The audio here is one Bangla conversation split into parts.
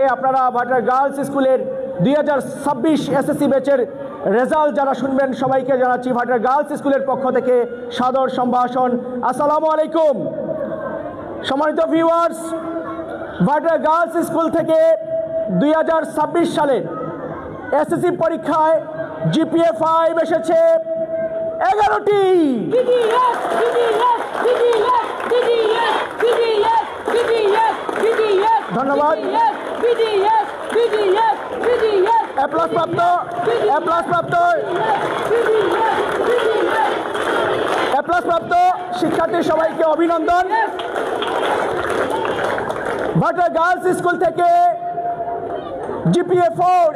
আপনারা ভাটার গার্লস স্কুলের 2026 এসএসসি ব্যাচের রেজাল্ট যারা শুনবেন সবাইকে জানাচ্ছি ভাটার গার্লস স্কুলের পক্ষ থেকে সাদর সম্ভাষণ। আসসালামু আলাইকুম। সম্মানিত ভিউয়ার্স, ভাটার গার্লস স্কুল থেকে 2026 সালের এসএসসি পরীক্ষায় জিপিএ 5 এসেছে 11টি। ধন্যবাদ। প্রাপ্ত শিক্ষার্থী সবাইকে অভিনন্দন। ভাটার গার্লস স্কুল থেকে জিপিএ 4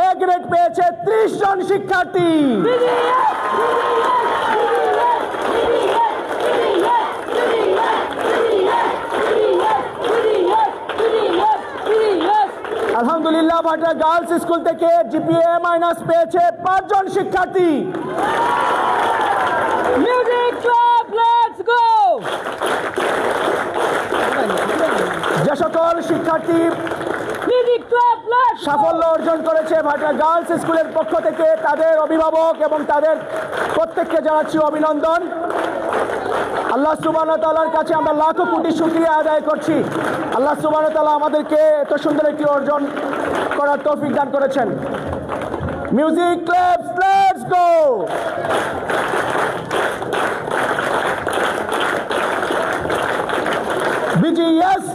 এ গ্রেড পেয়েছে 30 জন শিক্ষার্থী। আলহামদুলিল্লাহ, ভাটার গার্লস স্কুল থেকে জিপিএ মাইনাস পেয়েছে 5 জন শিক্ষার্থী। Music club, let's go. যে সকল শিক্ষার্থী মিউজিক ক্লাব সাফল্য অর্জন করেছে ভাটার গার্লস স্কুলের পক্ষ থেকে তাদের অভিভাবক এবং তাদের প্রত্যেককে জানাচ্ছি অভিনন্দন। আল্লাহ সুবহানাহু ওয়া তাআলার কাছে আমরা লাখো কোটি শুকরিয়া আদায় করছি। আল্লাহ সুবহানাহু ওয়া তাআলা আমাদেরকে এত সুন্দর একটি অর্জন করার তৌফিক দান করেছেন। Music club, let's go. BGS